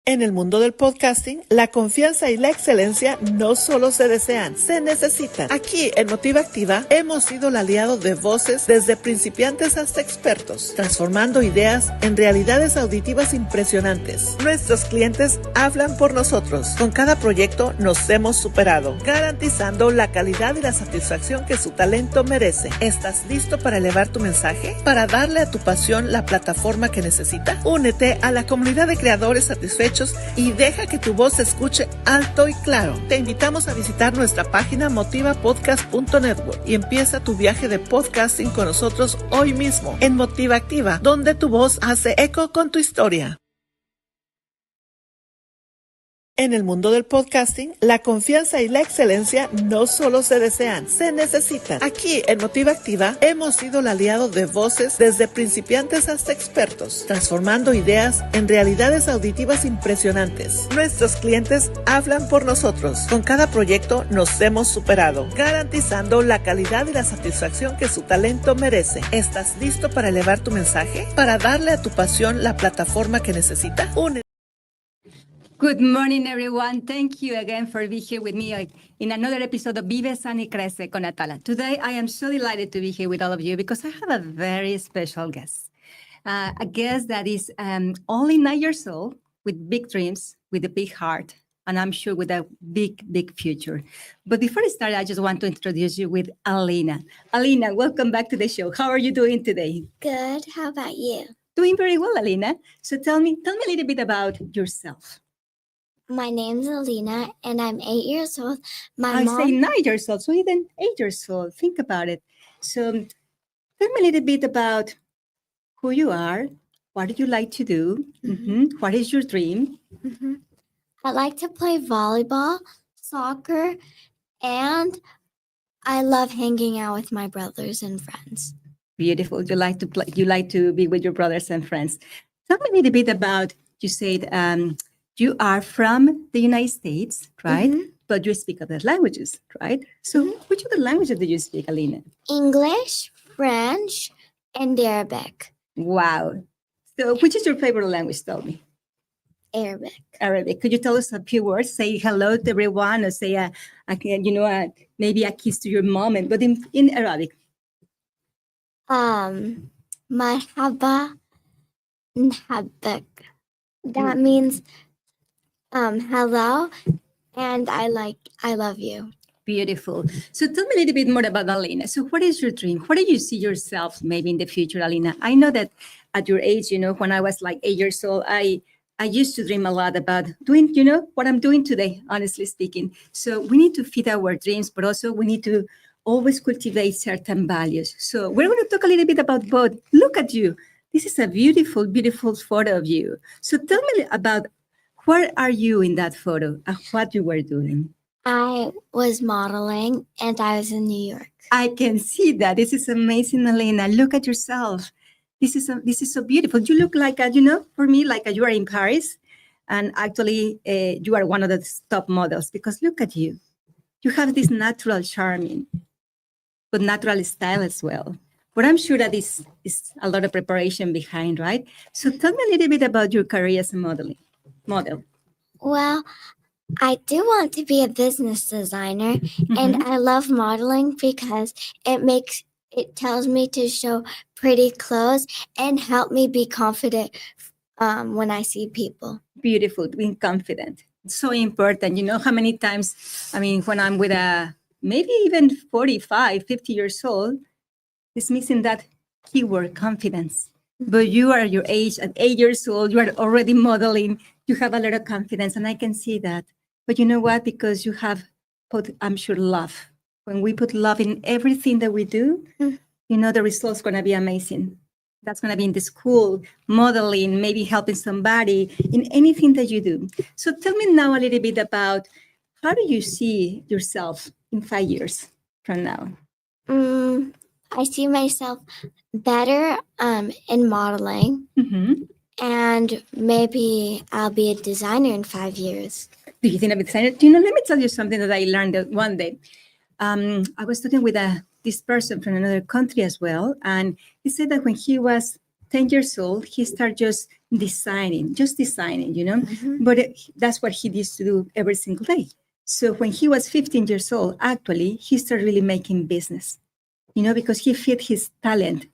En el mundo del podcasting, la confianza y la excelencia no solo se desean, se necesitan. Aquí en MotivActiva hemos sido el aliado de Voces desde principiantes hasta expertos, transformando ideas en realidades auditivas impresionantes. Nuestros clientes hablan por nosotros. Con cada proyecto nos hemos superado, garantizando la calidad y la satisfacción que su talento merece. ¿Estás listo para elevar tu mensaje? ¿Para darle a tu pasión la plataforma que necesita? Únete a la comunidad de creadores satisfechos y deja que tu voz se escuche alto y claro. Te invitamos a visitar nuestra página motivapodcast.network y empieza tu viaje de podcasting con nosotros hoy mismo en MotivActiva, donde tu voz hace eco con tu historia. En el mundo del podcasting, la confianza y la excelencia no solo se desean, se necesitan. Aquí en MotivActiva hemos sido el aliado de Voces desde principiantes hasta expertos, transformando ideas en realidades auditivas impresionantes. Nuestros clientes hablan por nosotros. Con cada proyecto nos hemos superado, garantizando la calidad y la satisfacción que su talento merece. ¿Estás listo para elevar tu mensaje? ¿Para darle a tu pasión la plataforma que necesita? Good morning, everyone. Thank you again for being here with me in another episode of Vive, y Crece con Atala. Today, I am so delighted to be here with all of you because I have a very special guest. A guest that is only 9 years old, with big dreams, with a big heart, and I'm sure with a big, big future. But before I start, I just want to introduce you with Aleena. Aleena, welcome back to the show. How are you doing today? Good. How about you? Doing very well, Aleena. So tell me a little bit about yourself. My name's Aleena, and I'm 8 years old. I say 9 years old, so even 8 years old. Think about it. So tell me a little bit about who you are. What do you like to do? Mm-hmm. What is your dream? Mm-hmm. I like to play volleyball, soccer, and I love hanging out with my brothers and friends. Beautiful. You like to play. You like to be with your brothers and friends. Tell me a little bit about. You said you are from the United States, right? Mm-hmm. But you speak other languages, right? So which other languages do you speak, Aleena? English, French, and Arabic. Wow. So which is your favorite language? Tell me. Arabic. Arabic. Could you tell us a few words? Say hello to everyone, or say maybe a kiss to your mom, but in Arabic. Marhaba, nhabbak. That means hello, and I love you. Beautiful. So tell me a little bit more about Aleena. So what is your dream? What do you see yourself maybe in the future, Aleena? I know that at your age, when I was like 8 years old, I used to dream a lot about doing, what I'm doing today, honestly speaking. So we need to feed our dreams, but also we need to always cultivate certain values. So we're going to talk a little bit about both. Look at you. This is a beautiful, beautiful photo of you. So tell me about where are you in that photo and what you were doing? I was modeling and I was in New York. I can see that. This is amazing, Aleena. Look at yourself. This is so beautiful. You look like, for me, like you are in Paris. And actually, you are one of the top models because look at you. You have this natural charming, but natural style as well. But I'm sure that this is a lot of preparation behind, right? So tell me a little bit about your career as a model. Well, I do want to be a business designer, and I love modeling because it tells me to show pretty clothes and help me be confident when I see people. Beautiful, being confident. It's so important. You know how many times, when I'm with maybe even 45, 50 years old, it's missing that keyword, confidence. But you are your age, at 8 years old, you are already modeling. You have a lot of confidence, and I can see that. But you know what? Because you have put, I'm sure, love. When we put love in everything that we do, the result's going to be amazing. That's going to be in the school, modeling, maybe helping somebody, in anything that you do. So tell me now a little bit about how do you see yourself in 5 years from now? I see myself better in modeling, and maybe I'll be a designer in 5 years. Do you think I'll be a designer? Let me tell you something that I learned one day. I was talking with this person from another country as well, and he said that when he was 10 years old, he started just designing, just designing, Mhm. but that's what he used to do every single day. So when he was 15 years old, actually, he started really making business, because he fed his talent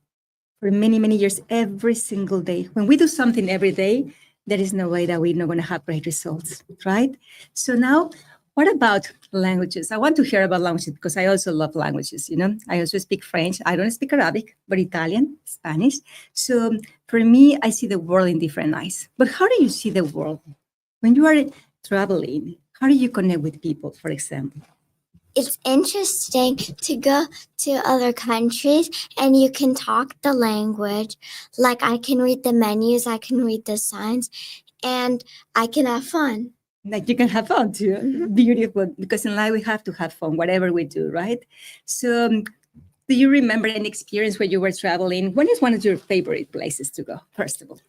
for many, many years, every single day. When we do something every day, there is no way that we're not going to have great results, right? So now, what about languages? I want to hear about languages because I also love languages, I also speak French. I don't speak Arabic, but Italian, Spanish. So for me, I see the world in different eyes. But how do you see the world? When you are traveling, how do you connect with people, for example? It's interesting to go to other countries and you can talk the language. Like I can read the menus, I can read the signs, and I can have fun. Like you can have fun too. Mhm. Beautiful, because in life we have to have fun, whatever we do, right? So do you remember an experience where you were traveling? When is one of your favorite places to go, first of all?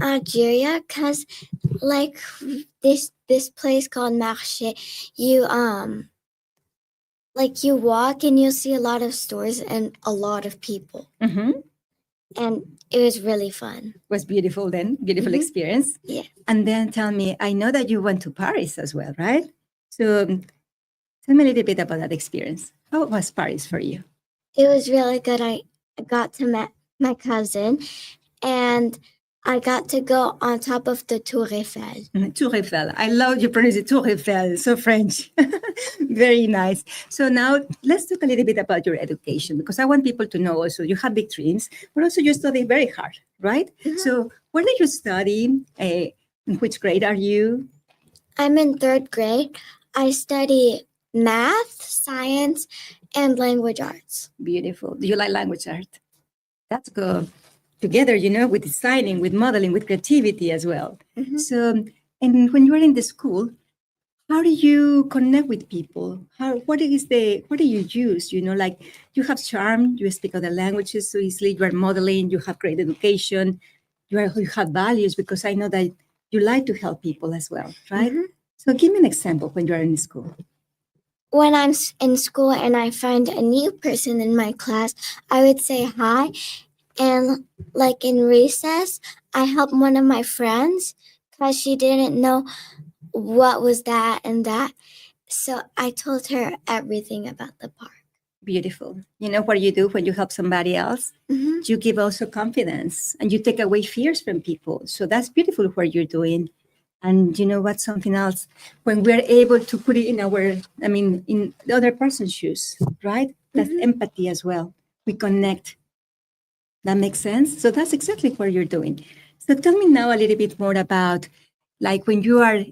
Algeria, cause like this place called Marché, you like you walk and you'll see a lot of stores and a lot of people, Mm-hmm. and it was really fun. Was beautiful then, beautiful Mhm. experience. Yeah. And then tell me, I know that you went to Paris as well, right? So tell me a little bit about that experience. How was Paris for you? It was really good. I got to meet my cousin, and I got to go on top of the Tour Eiffel. Tour Eiffel. I love you pronounce it Tour Eiffel, so French. Very nice. So now let's talk a little bit about your education, because I want people to know also you have big dreams, but also you study very hard, right? Mhm. So where did you study? In which grade are you? I'm in 3rd grade. I study math, science, and language arts. Beautiful. Do you like language art? That's good. Together, with designing, with modeling, with creativity as well. Mhm. So, and when you are in the school, how do you connect with people? What do you use? Like you have charm, you speak other languages so easily, you are modeling, you have great education, you have values, because I know that you like to help people as well, right? Mhm. So give me an example when you are in school. When I'm in school and I find a new person in my class, I would say hi. And like in recess, I helped one of my friends because she didn't know what was that and that. So I told her everything about the park. Beautiful. You know what you do when you help somebody else? Mhm. You give also confidence and you take away fears from people. So that's beautiful what you're doing. And you know what? Something else, when we're able to put it in the other person's shoes, right? That's Mhm. empathy as well. We connect. That makes sense. So that's exactly what you're doing. So tell me now a little bit more about, like, when you are,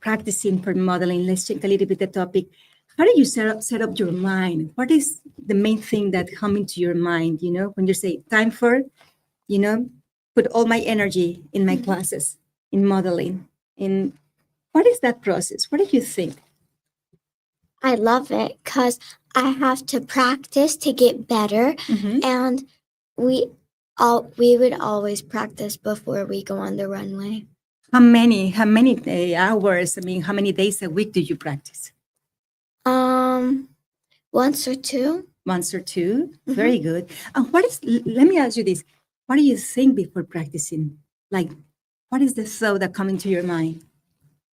practicing for modeling. Let's check a little bit the topic. How do you set up your mind? What is the main thing that come into your mind? When you say time for, put all my energy in my classes, in modeling. In what is that process? What do you think? I love it because I have to practice to get better, Mhm. and we would always practice before we go on the runway. How many hours? How many days a week do you practice? Once or two. Once or two. Mhm. Very good. And let me ask you this. What do you think before practicing? Like, what is the thought that come into your mind?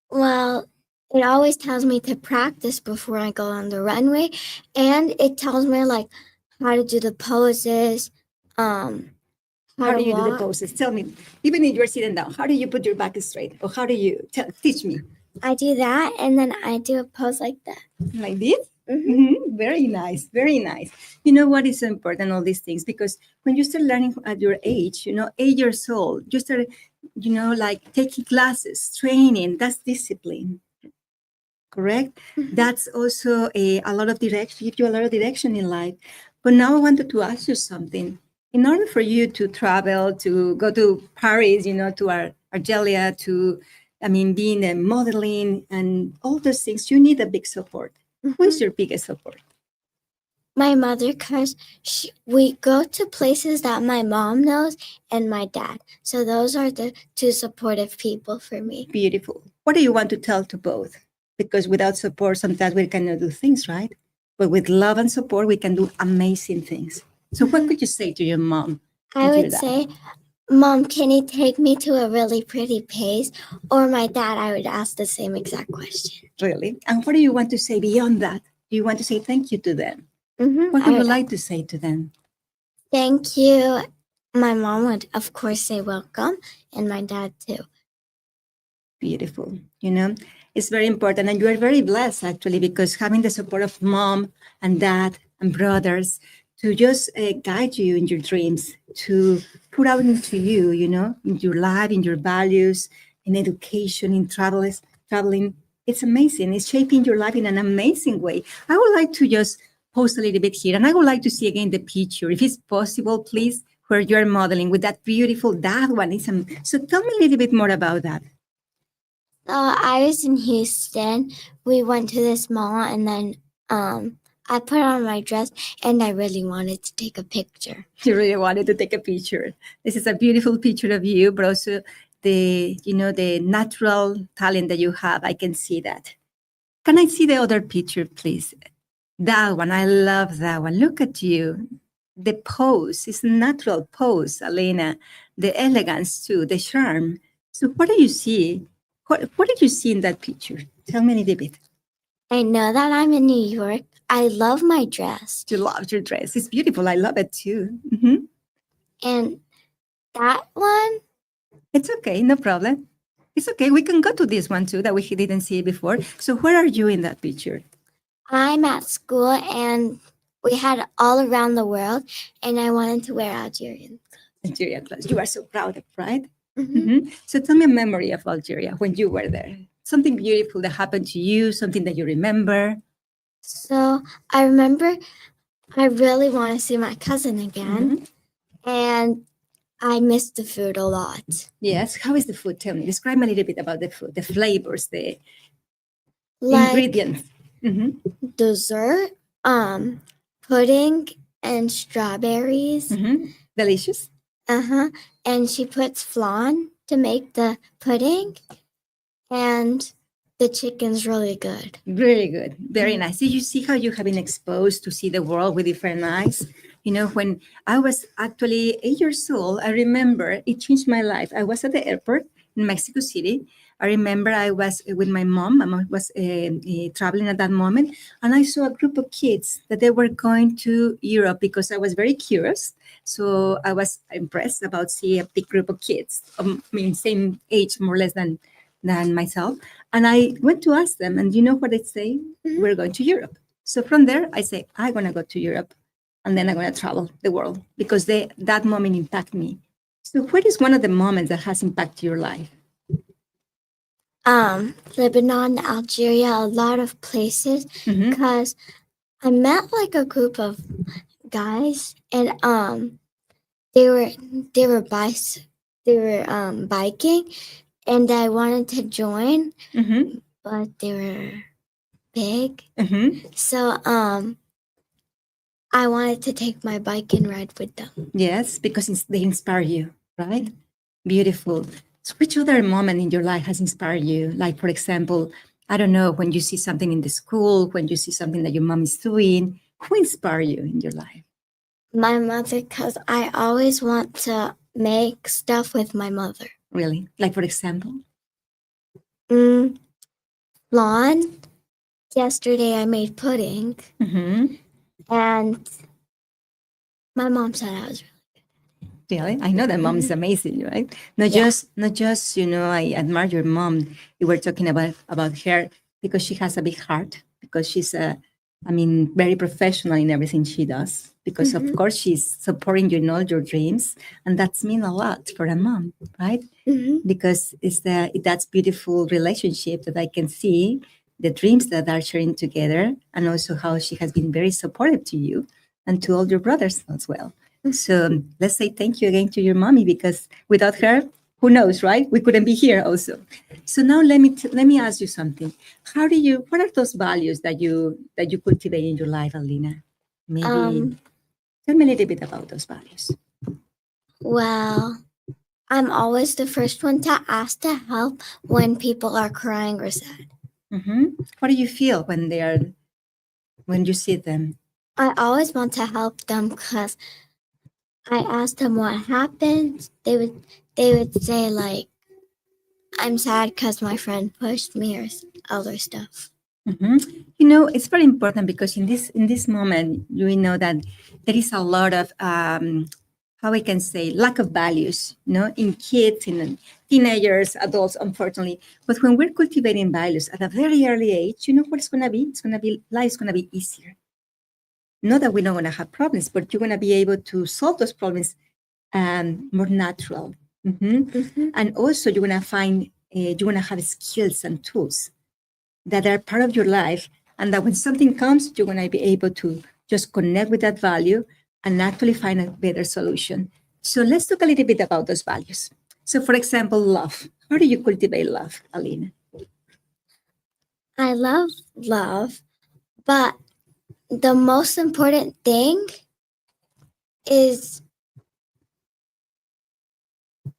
Well, it always tells me to practice before I go on the runway, and it tells me like how to do the poses, how How to do you do the walk. poses? Tell me, even if you're sitting down, how do you put your back straight? Or how do you teach me? I do that, and then I do a pose like that. Like this? Mhm. Very nice, very nice. You know what is so important, all these things, because when you start learning at your age, 8 years old, you start, like taking classes, training, that's discipline, correct? Mhm. That's also a lot of direction, give you a lot of direction in life. But now I wanted to ask you something. In order for you to travel, to go to Paris, to Argelia, to, being a modeling and all those things, you need a big support. Who is your biggest support? My mother, because we go to places that my mom knows and my dad. So those are the two supportive people for me. Beautiful. What do you want to tell to both? Because without support, sometimes we cannot do things, right? But with love and support, we can do amazing things. So what could you say to your mom I and to your would dad? say Mom, can you take me to a really pretty place? Or my dad, I would ask the same exact question. Really? And what do you want to say beyond that? Do you want to say thank you to them? Mm-hmm. What would you like to say to them? Thank you. My mom would, of course, say welcome, and my dad too. Beautiful. You know, it's very important. And you are very blessed, actually, because having the support of mom and dad and brothers to just guide you in your dreams, to put out into you, you know, in your life, in your values, in education, in traveling. It's amazing. It's shaping your life in an amazing way. I would like to just pause a little bit here, and I would like to see again the picture, if it's possible, please, where you're modeling with that beautiful, that one. So tell me a little bit more about that. I was in Houston. We went to this mall, and then I put on my dress, and I really wanted to take a picture. You really wanted to take a picture. This is a beautiful picture of you, but also the natural talent that you have. I can see that. Can I see the other picture, please? That one, I love that one. Look at you. The pose is a natural pose, Aleena. The elegance too, the charm. So what do you see? What did you see in that picture? Tell me a little bit. I know that I'm in New York. I love my dress. You love your dress. It's beautiful. I love it too. Mm-hmm. And that one? It's okay. No problem. It's okay. We can go to this one too that we didn't see before. So where are you in that picture? I'm at school, and we had all around the world, and I wanted to wear Algerian clothes. You are so proud of, right? Mm-hmm. Mm-hmm. So tell me a memory of Algeria when you were there. Something beautiful that happened to you, something that you remember. So I remember I really want to see my cousin again, and I miss the food a lot. Yes. How is the food? Tell me. Describe a little bit about the food, the flavors, the ingredients. Dessert, pudding and strawberries. Delicious. And she puts flan to make the pudding, and the chicken's really good. Really good. Very nice. Did you see how you have been exposed to see the world with different eyes? You know, when I was actually 8 years old, I remember it changed my life. I was at the airport in Mexico City. I remember I was with my mom. My mom was traveling at that moment, and I saw a group of kids that they were going to Europe because I was very curious. So I was impressed about seeing a big group of kids, same age more or less than myself. And I went to ask them, and you know what they say? We're going to Europe. So from there, I say, I'm going to go to Europe, and then I'm going to travel the world because that moment impacted me. So what is one of the moments that has impacted your life? Lebanon, Algeria, a lot of places, because I met like a group of guys, and they were biking, and I wanted to join, but they were big. So I wanted to take my bike and ride with them. Yes, because they inspire you, right? Beautiful. So which other moment in your life has inspired you? Like, for example, I don't know, when you see something in the school, when you see something that your mom is doing, who inspired you in your life? My mother, because I always want to make stuff with my mother. Really? Like, for example? Flan. Yesterday I made pudding. And my mom said I was really. I know that mom is amazing, right? Not just, I admire your mom. You were talking about her because she has a big heart, because she's very professional in everything she does, because of course she's supporting you in all your dreams. And that's mean a lot for a mom, right? Because it's that's beautiful relationship that I can see, the dreams that are sharing together, and also how she has been very supportive to you and to all your brothers as well. So let's say thank you again to your mommy, because without her, who knows, right? We couldn't be here also. So now let me ask you something. What are those values that you cultivate in your life, Aleena? Maybe tell me a little bit about those values. Well, I'm always the first one to ask to help when people are crying or sad. What do you feel when you see them? I always want to help them because I asked them what happened, they would say like, I'm sad because my friend pushed me or other stuff. You know, it's very important because in this moment, we know that there is a lot of how I can say lack of values, you know, in kids, in teenagers, adults, unfortunately. But when we're cultivating values at a very early age, you know what it's going to be? It's going to be life's going to be easier. Not that we're not going to have problems, but you're going to be able to solve those problems more natural. And also, you're going to find you're going to have skills and tools that are part of your life, and that when something comes, you're going to be able to just connect with that value and actually find a better solution. So let's talk a little bit about those values. So, for example, love. How do you cultivate love, Aleena? I love love, but the most important thing is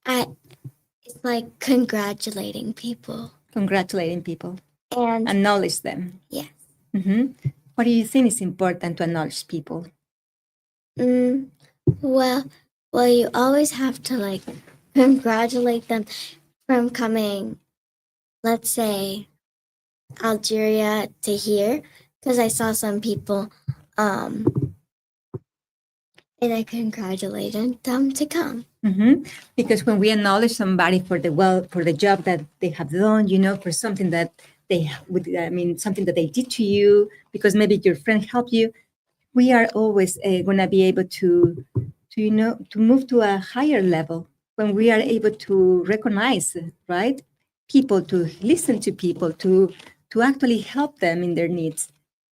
it's like congratulating people. Congratulating people. And Acknowledge them. yes. What do you think is important to acknowledge people? Well, you always have to like congratulate them from coming, let's say, Algeria to here, because I saw some people, and I congratulated them to come. Because when we acknowledge somebody for the job that they have done, you know, for something that something that they did to you, because maybe your friend helped you, we are always going to be able to move to a higher level when we are able to recognize, right, people, to listen to people, to actually help them in their needs.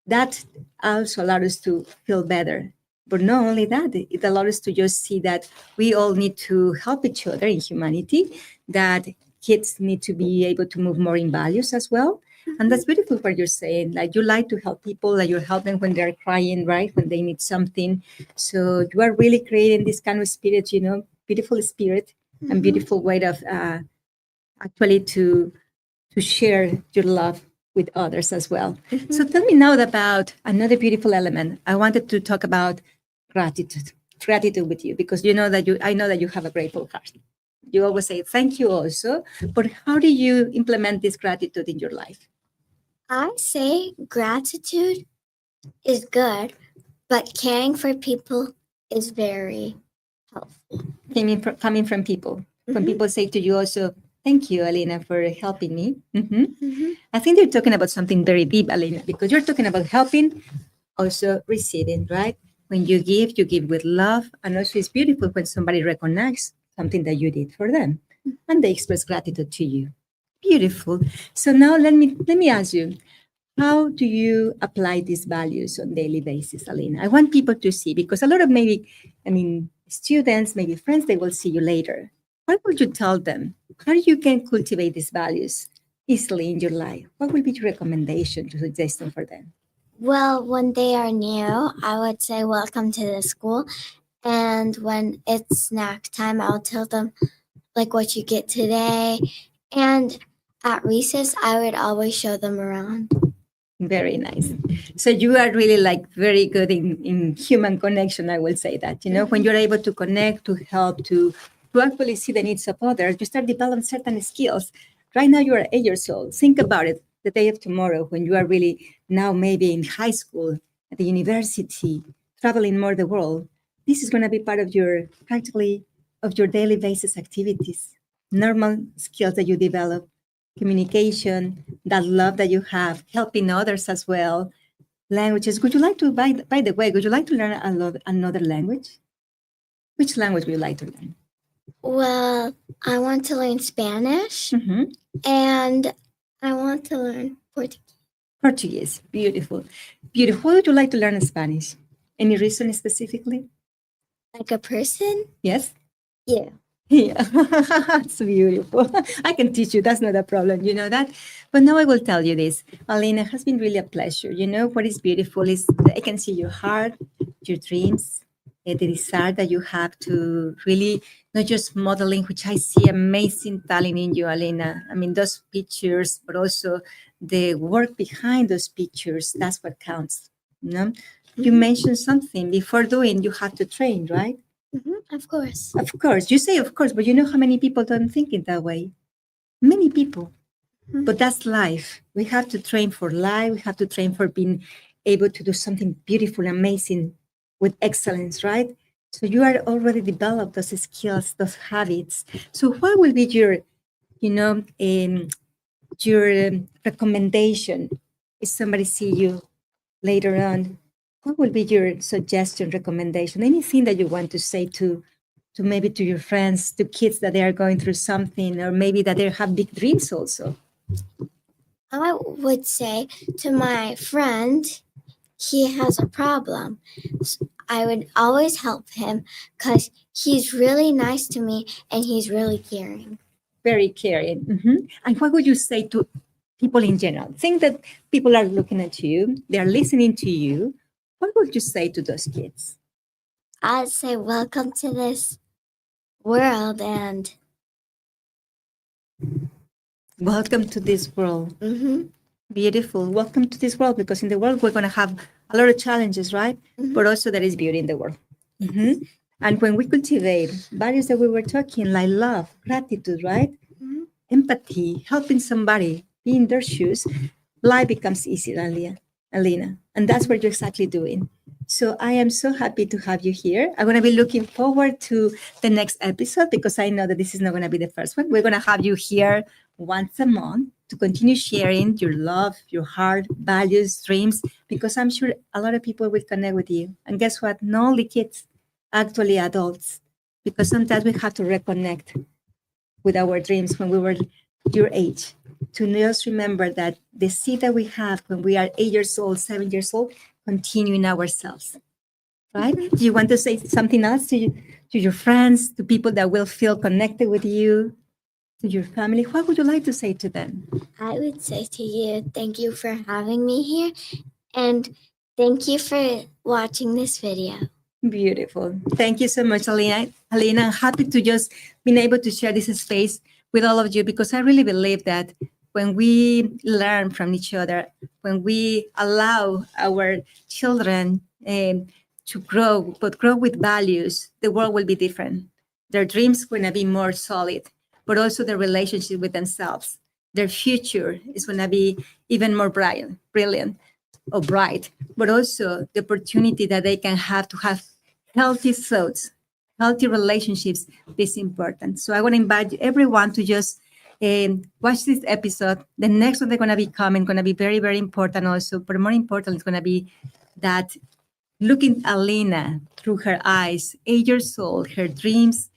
That also allows us to feel better. But not only that, it allows us to just see that we all need to help each other in humanity, that kids need to be able to move more in values as well. And that's beautiful what you're saying. Like, you like to help people, like you help them when they're crying, right? When they need something. So you are really creating this kind of spirit, you know, beautiful spirit and beautiful way of actually to share your love with others as well. So tell me now about another beautiful element. I wanted to talk about gratitude with you, because I know that you have a grateful heart. You always say thank you also, but how do you implement this gratitude in your life? I say gratitude is good, but caring for people is very helpful. Coming from people. When people say to you also, thank you, Aleena, for helping me. I think you're talking about something very deep, Aleena, because you're talking about helping, also receiving, right? When you give with love. And also it's beautiful when somebody recognizes something that you did for them and they express gratitude to you. Beautiful. So now let me ask you, how do you apply these values on a daily basis, Aleena? I want people to see, because a lot of students, maybe friends, they will see you later. What would you tell them? How you can cultivate these values easily in your life? What will be your recommendation, your suggestion for them? Well, when they are new, I would say welcome to the school. And when it's snack time, I'll tell them like what you get today. And at recess, I would always show them around. Very nice. So you are really like very good in human connection, I will say that. You know, when you're able to connect, to help, to actually see the needs of others, you start developing certain skills. Right now you are 8 years old. Think about it, the day of tomorrow, when you are really now maybe in high school, at the university, traveling more the world. This is going to be part of your daily basis activities, normal skills that you develop, communication, that love that you have, helping others as well, languages. Would you like to, by the way, would you like to learn another language? Which language would you like to learn? Well, I want to learn Spanish and I want to learn Portuguese. Portuguese, beautiful. Beautiful. What would you like to learn in Spanish? Any reason specifically? Like a person? Yes? Yeah. Yeah, it's beautiful. I can teach you. That's not a problem. You know that. But now I will tell you this. Aleena, it has been really a pleasure. You know, what is beautiful is I can see your heart, your dreams, the desire that you have to really not just modeling, which I see amazing talent in you, Aleena. I mean, those pictures, but also the work behind those pictures. That's what counts. You know? You mentioned something before doing, you have to train, right? Of course. Of course. You say of course, but you know how many people don't think it that way? Many people. But that's life. We have to train for life. We have to train for being able to do something beautiful, amazing with excellence, right? So you are already developed those skills, those habits. So what will be your, recommendation if somebody see you later on? What will be your suggestion, recommendation? Anything that you want to say to maybe to your friends, to kids that they are going through something, or maybe that they have big dreams also? I would say to my friend, he has a problem. I would always help him because he's really nice to me and he's really caring. Very caring. And what would you say to people in general? Think that people are looking at you, they are listening to you. What would you say to those kids? I'd say, welcome to this world and welcome to this world. mhm, Beautiful. Welcome to this world, because in the world we're going to have a lot of challenges, right? But also there is beauty in the world. And when we cultivate values that we were talking, like love, gratitude, right? Empathy, helping somebody, be in their shoes, life becomes easier, Aleena. And that's what you're exactly doing. So I am so happy to have you here. I'm going to be looking forward to the next episode, because I know that this is not going to be the first one. We're going to have you here once a month to continue sharing your love, your heart, values, dreams, because I'm sure a lot of people will connect with you. And guess what? Not only kids, actually adults, because sometimes we have to reconnect with our dreams when we were your age, to just remember that the seed that we have when we are 8 years old, 7 years old, continue in ourselves, right? Do you want to say something else to your friends, to people that will feel connected with you, to your family? What would you like to say to them? I would say to you, thank you for having me here and thank you for watching this video. Beautiful. Thank you so much, Aleena. I'm happy to just being able to share this space with all of you, because I really believe that when we learn from each other, when we allow our children to grow, but grow with values, the world will be different. Their dreams going to be more solid, but also their relationship with themselves. Their future is going to be even more brilliant or bright, but also the opportunity that they can have to have healthy thoughts, healthy relationships is important. So I want to invite everyone to just watch this episode. The next one they're going to be coming, going to be very, very important also. But more important, it's going to be that looking at Aleena through her eyes, 8 years old, her dreams,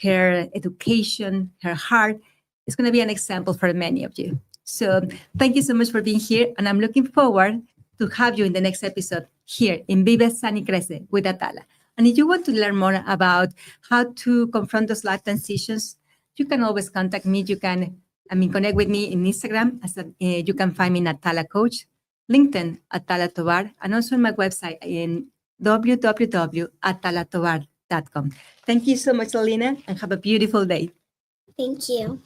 her education, her heart, is going to be an example for many of you. So thank you so much for being here. And I'm looking forward to have you in the next episode here in Vive, Crece with Atala. And if you want to learn more about how to confront those life transitions, you can always contact me. You can, connect with me in Instagram. You can find me in Atala Coach, LinkedIn, Atala Tovar, and also on my website in www.atalatovar.com. Thank you so much, Aleena, and have a beautiful day. Thank you.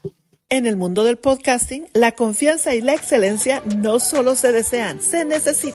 En el mundo del podcasting, la confianza y la excelencia no solo se desean, se necesitan.